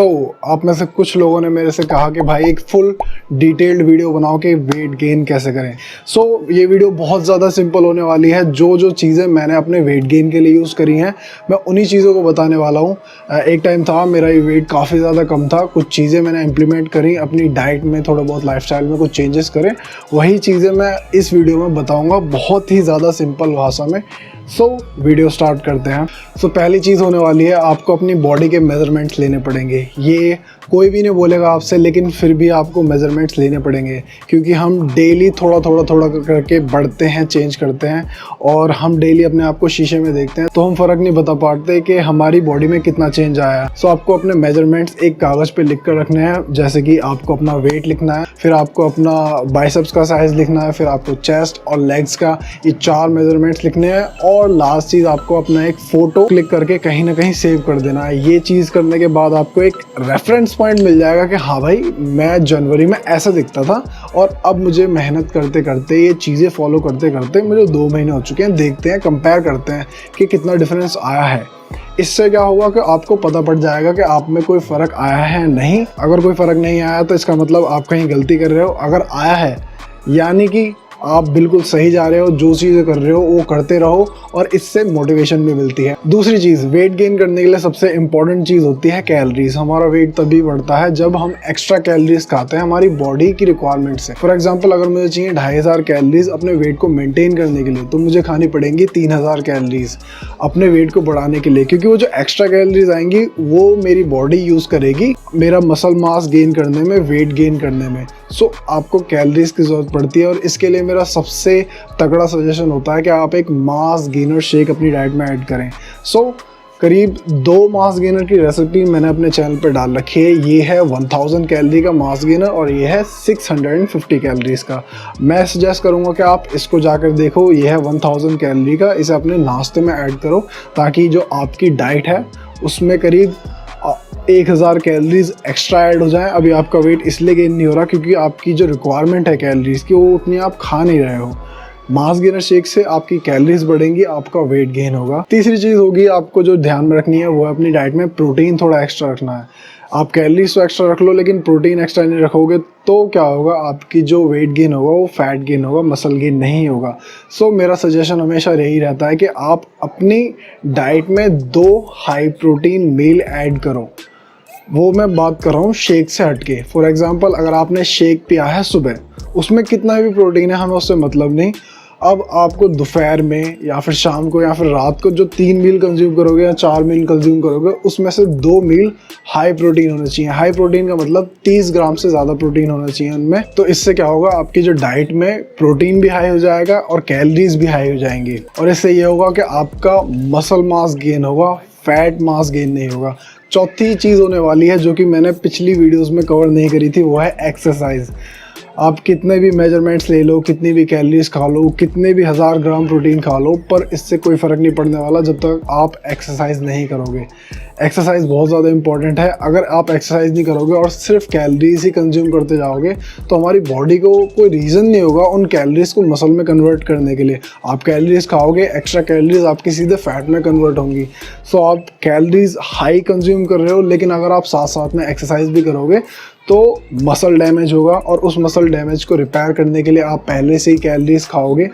आप में से कुछ लोगों ने मेरे से कहा कि भाई एक फुल डिटेल्ड वीडियो बनाओ कि वेट गेन कैसे करें। ये वीडियो बहुत ज़्यादा सिंपल होने वाली है। जो चीज़ें मैंने अपने वेट गेन के लिए यूज़ करी हैं मैं उन्हीं चीज़ों को बताने वाला हूँ। एक टाइम था मेरा ये वेट काफ़ी ज़्यादा कम था, कुछ चीज़ें मैंने इम्प्लीमेंट करी अपनी डाइट में, थोड़ा बहुत लाइफस्टाइल में कुछ चेंजेस करें, वही चीज़ें मैं इस वीडियो में बताऊँगा बहुत ही ज़्यादा सिंपल भाषा में। वीडियो स्टार्ट करते हैं। पहली चीज़ होने वाली है, आपको अपनी बॉडी के मेज़रमेंट्स लेने पड़ेंगे। ये कोई भी नहीं बोलेगा आपसे, लेकिन फिर भी आपको मेज़रमेंट्स लेने पड़ेंगे क्योंकि हम डेली थोड़ा करके बढ़ते हैं, चेंज करते हैं और हम डेली अपने आप को शीशे में देखते हैं तो हम फ़र्क नहीं बता पाते कि हमारी बॉडी में कितना चेंज आया है। आपको अपने मेज़रमेंट्स एक कागज़ पे लिख कर रखने हैं, जैसे कि आपको अपना वेट लिखना है, फिर आपको अपना बाइसेप्स का साइज़ लिखना है, फिर आपको चेस्ट और लेग्स का, ये 4 मेज़रमेंट्स लिखने हैं और लास्ट चीज़ आपको अपना एक फ़ोटो क्लिक करके कहीं ना कहीं सेव कर देना है। ये चीज़ करने के बाद आपको एक रेफरेंस पॉइंट मिल जाएगा कि हाँ भाई मैं जनवरी में ऐसा दिखता था और अब मुझे मेहनत करते करते, ये चीज़ें फॉलो करते करते मुझे 2 महीने हो चुके हैं। देखते हैं, कंपेयर करते हैं कि कितना डिफरेंस आया है। इससे क्या होगा कि आपको पता पड़ जाएगा कि आप में कोई फ़र्क आया है नहीं। अगर कोई फ़र्क नहीं आया तो इसका मतलब आप कहीं गलती कर रहे हो। अगर आया है यानी कि आप बिल्कुल सही जा रहे हो, जो चीज़ें कर रहे हो वो करते रहो और इससे मोटिवेशन भी मिलती है। दूसरी चीज़, वेट गेन करने के लिए सबसे इंपॉर्टेंट चीज़ होती है कैलोरीज। हमारा वेट तभी बढ़ता है जब हम एक्स्ट्रा कैलोरीज खाते हैं हमारी बॉडी की रिक्वायरमेंट से। फॉर एग्जांपल, अगर मुझे चाहिए 2500 कैलोरीज अपने वेट को मेंटेन करने के लिए, तो मुझे खानी पड़ेंगी 3000 कैलोरीज अपने वेट को बढ़ाने के लिए, क्योंकि वो जो एक्स्ट्रा कैलोरीज आएंगी वो मेरी बॉडी यूज़ करेगी मेरा मसल मास गेन करने में, वेट गेन करने में। आपको कैलोरीज की ज़रूरत पड़ती है और इसके लिए मेरा सबसे तगड़ा सजेशन होता है कि आप एक मास गेनर शेक अपनी डाइट में ऐड करें। करीब 2 मास गेनर की रेसिपी मैंने अपने चैनल पे डाल रखी है। ये है 1000 कैलोरी का मास गेनर और ये है 650 कैलोरीज का। मैं सजेस्ट करूँगा कि आप इसको जाकर देखो। ये है 1000 कैलोरी का, इसे अपने नाश्ते में ऐड करो ताकि जो आपकी डाइट है उसमें करीब 1000 कैलोरीज एक्स्ट्रा ऐड हो जाए। अभी आपका वेट इसलिए गेन नहीं हो रहा क्योंकि आपकी जो रिक्वायरमेंट है कैलोरीज की वो उतनी आप खा नहीं रहे हो। मास गेनर शेक से आपकी कैलोरीज बढ़ेंगी, आपका वेट गेन होगा। तीसरी चीज़ होगी आपको जो ध्यान में रखनी है वो है अपनी डाइट में प्रोटीन थोड़ा एक्स्ट्रा रखना है। आप कैलोरीज तो एक्स्ट्रा रख लो लेकिन प्रोटीन एक्स्ट्रा नहीं रखोगे तो क्या होगा, आपकी जो वेट गेन होगा वो फैट गेन होगा, मसल गेन नहीं होगा। मेरा सजेशन हमेशा यही रहता है कि आप अपनी डाइट में 2 हाई प्रोटीन मील ऐड करो। वो मैं बात कर रहा हूँ शेक से हटके। फॉर एग्जांपल, अगर आपने शेक पिया है सुबह, उसमें कितना भी प्रोटीन है हमें उससे मतलब नहीं। अब आपको दोपहर में या फिर शाम को या फिर रात को जो 3 मील कंज्यूम करोगे या 4 मील कंज्यूम करोगे, उसमें से 2 मील हाई प्रोटीन होना चाहिए। हाई प्रोटीन का मतलब 30 ग्राम से ज़्यादा प्रोटीन होना चाहिए उनमें। तो इससे क्या होगा, आपकी जो डाइट में प्रोटीन भी हाई हो जाएगा और कैलोरीज भी हाई हो जाएंगी और इससे ये होगा कि आपका मसल मास गेन होगा, फैट मास गेन नहीं होगा। चौथी चीज़ होने वाली है जो कि मैंने पिछली वीडियोस में कवर नहीं करी थी, वो है एक्सरसाइज। आप कितने भी मेजरमेंट्स ले लो, कितनी भी कैलोरीज खा लो, कितने भी 1000 ग्राम प्रोटीन खा लो, पर इससे कोई फ़र्क नहीं पड़ने वाला जब तक आप एक्सरसाइज नहीं करोगे। एक्सरसाइज बहुत ज़्यादा इंपॉर्टेंट है। अगर आप एक्सरसाइज नहीं करोगे और सिर्फ कैलोरीज ही कंज्यूम करते जाओगे तो हमारी बॉडी को कोई रीज़न नहीं होगा उन कैलोरीज को मसल में कन्वर्ट करने के लिए। आप कैलोरीज खाओगे, एक्स्ट्रा कैलोरीज आपकी सीधे फैट में कन्वर्ट होंगी। आप कैलोरीज हाई कंज्यूम कर रहे हो लेकिन अगर आप साथ साथ में एक्सरसाइज भी करोगे तो मसल डैमेज होगा और उस मसल डैमेज को रिपेयर करने के लिए आप पहले से ही कैलोरीज खाओगे।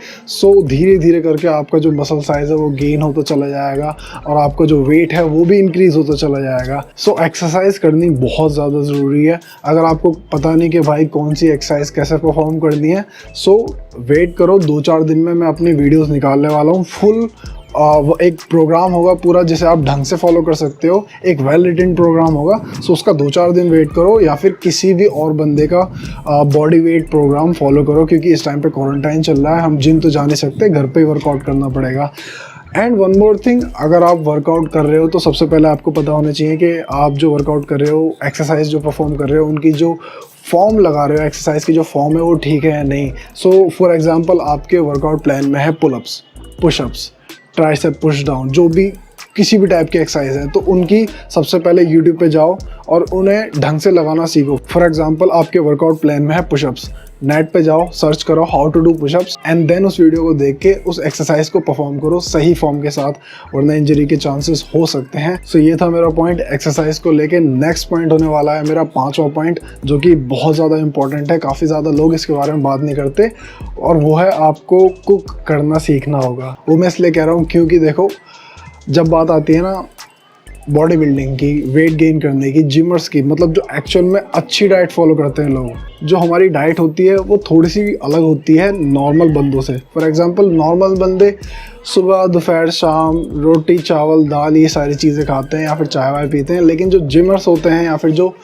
धीरे धीरे करके आपका जो मसल साइज़ है वो गेन होता चला जाएगा और आपका जो वेट है वो भी इंक्रीज़ होता चला जाएगा। एक्सरसाइज करनी बहुत ज़्यादा ज़रूरी है। अगर आपको पता नहीं कि भाई कौन सी एक्सरसाइज कैसे परफॉर्म करनी है, वेट करो, 2-4 दिन में मैं अपनी वीडियोज़ निकालने वाला हूँ। फुल एक प्रोग्राम होगा पूरा जिसे आप ढंग से फॉलो कर सकते हो, एक वेल रिटन प्रोग्राम होगा। उसका 2-4 दिन वेट करो या फिर किसी भी और बंदे का बॉडी वेट प्रोग्राम फॉलो करो, क्योंकि इस टाइम पे क्वारंटाइन चल रहा है, हम जिम तो जा नहीं सकते, घर पे ही वर्कआउट करना पड़ेगा। एंड वन मोर थिंग, अगर आप वर्कआउट कर रहे हो तो सबसे पहले आपको पता होना चाहिए कि आप जो वर्कआउट कर रहे हो, एक्सरसाइज जो परफॉर्म कर रहे हो, उनकी जो फॉर्म लगा रहे हो, एक्सरसाइज की जो फॉर्म है वो ठीक है या नहीं। फॉर एग्जांपल, आपके वर्कआउट प्लान में है pullups, pushups, tricep push down, जो भी किसी भी टाइप की एक्सरसाइज है तो उनकी सबसे पहले यूट्यूब पे जाओ और उन्हें ढंग से लगाना सीखो। फॉर एग्जांपल आपके वर्कआउट प्लान में है पुशअप्स, नेट पे जाओ, सर्च करो how to do pushups and then उस वीडियो को देख के उस एक्सरसाइज को परफॉर्म करो सही फॉर्म के साथ, वरना इंजरी के चांसेस हो सकते हैं। सो ये था मेरा पॉइंट एक्सरसाइज को लेके। नेक्स्ट पॉइंट होने वाला है मेरा 5वां पॉइंट, जो कि बहुत ज़्यादा इंपॉर्टेंट है, काफ़ी ज़्यादा लोग इसके बारे में बात नहीं करते, और वो है आपको कुक करना सीखना होगा। वो मैं इसलिए कह रहा हूँ क्योंकि देखो, जब बात आती है ना बॉडी बिल्डिंग की, वेट गेन करने की, जिमर्स की, मतलब जो एक्चुअल में अच्छी डाइट फॉलो करते हैं लोग, जो हमारी डाइट होती है वो थोड़ी सी अलग होती है नॉर्मल बंदों से। फॉर एग्जांपल नॉर्मल बंदे सुबह दोपहर शाम रोटी चावल दाल ये सारी चीज़ें खाते हैं या फिर चाय वाय पीते हैं, लेकिन जो जिमर्स होते हैं या फिर जो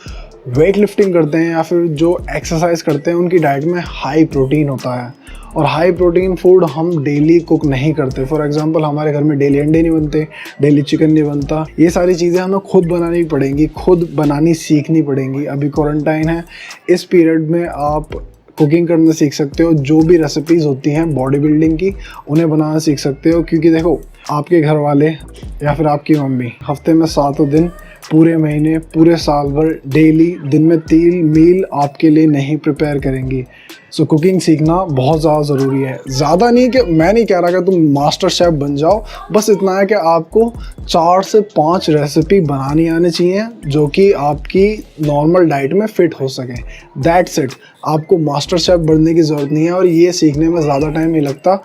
वेट लिफ्टिंग करते हैं या फिर जो एक्सरसाइज करते हैं, उनकी डाइट में हाई प्रोटीन होता है, और हाई प्रोटीन फूड हम डेली कुक नहीं करते। फॉर एग्जांपल हमारे घर में डेली अंडे नहीं बनते, डेली चिकन नहीं बनता, ये सारी चीज़ें हमें खुद बनानी पड़ेंगी, खुद बनानी सीखनी पड़ेंगी। अभी क्वारंटाइन है, इस पीरियड में आप कुकिंग करना सीख सकते हो, जो भी रेसिपीज़ होती हैं बॉडी बिल्डिंग की उन्हें बनाना सीख सकते हो। क्योंकि देखो, आपके घर वाले या फिर आपकी मम्मी हफ्ते में 7 दिन, पूरे महीने, पूरे साल भर डेली दिन में 3 मील आपके लिए नहीं प्रिपेयर करेंगी। सो कुकिंग सीखना बहुत ज़्यादा ज़रूरी है। ज़्यादा नहीं कि मैं नहीं कह रहा कि तुम मास्टर शेफ़ बन जाओ, बस इतना है कि आपको 4 से 5 रेसिपी बनानी आनी चाहिए जो कि आपकी नॉर्मल डाइट में फ़िट हो सके। That's it. आपको मास्टर शेफ़ बनने की ज़रूरत नहीं है, और ये सीखने में ज़्यादा टाइम नहीं लगता,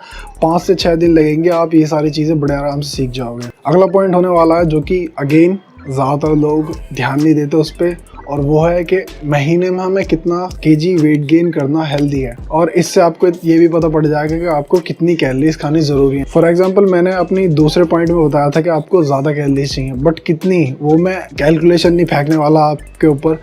5 से 6 दिन लगेंगे, आप ये सारी चीज़ें बड़े आराम से सीख जाओगे। अगला पॉइंट होने वाला है जो कि अगेन ज़्यादातर लोग ध्यान नहीं देते उस पर, और वो है कि महीने में हमें कितना केजी वेट गेन करना हेल्दी है, और इससे आपको ये भी पता पड़ जाएगा कि आपको कितनी कैलोरीज खानी ज़रूरी है। फॉर एग्जांपल मैंने अपनी दूसरे पॉइंट में बताया था कि आपको ज़्यादा कैलोरीज चाहिए, बट कितनी वो मैं कैलकुलेशन नहीं फेंकने वाला आपके ऊपर,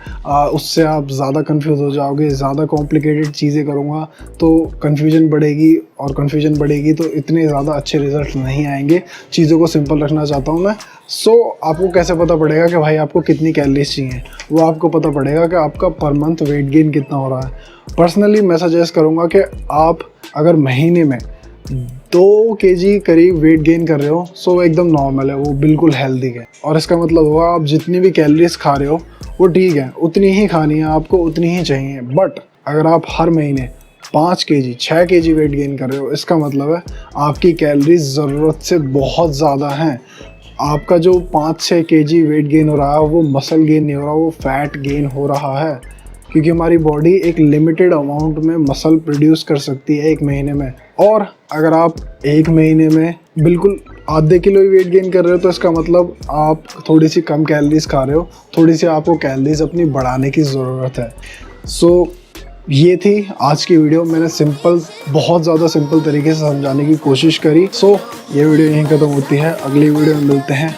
उससे आप ज़्यादा कन्फ्यूज़ हो जाओगे। ज़्यादा कॉम्प्लिकेटेड चीज़ें करूँगा तो कन्फ्यूजन बढ़ेगी, और कन्फ्यूजन बढ़ेगी तो इतने ज़्यादा अच्छे रिजल्ट नहीं आएंगे। चीज़ों को सिंपल रखना चाहता हूँ मैं। आपको कैसे पता पड़ेगा कि भाई आपको कितनी कैलोरीज चाहिए? वो आपको पता पड़ेगा कि आपका पर मंथ वेट गेन कितना हो रहा है। पर्सनली मैं सजेस्ट करूँगा कि आप अगर महीने में 2 केजी करीब वेट गेन कर रहे हो, सो एकदम नॉर्मल है, वो बिल्कुल हेल्दी है। और इसका मतलब हुआ आप जितनी भी कैलोरीज खा रहे हो वो ठीक है, उतनी ही खानी है आपको, उतनी ही चाहिए। बट अगर आप हर महीने 5 केजी 6 केजी वेट गेन कर रहे हो, इसका मतलब है आपकी कैलोरीज ज़रूरत से बहुत ज़्यादा हैं। आपका जो 5-6 केजी वेट गेन हो रहा है वो मसल गेन नहीं हो रहा, वो फैट गेन हो रहा है, क्योंकि हमारी बॉडी एक लिमिटेड अमाउंट में मसल प्रोड्यूस कर सकती है 1 महीने में। और अगर आप 1 महीने में बिल्कुल आधे किलो ही वेट गेन कर रहे हो, तो इसका मतलब आप थोड़ी सी कम कैलोरीज खा रहे हो, थोड़ी सी आपको कैलोरीज अपनी बढ़ाने की ज़रूरत है। सो ये थी आज की वीडियो। मैंने बहुत ज़्यादा सिंपल तरीके से समझाने की कोशिश करी। ये वीडियो यहीं ख़त्म होती है, अगली वीडियो में मिलते हैं।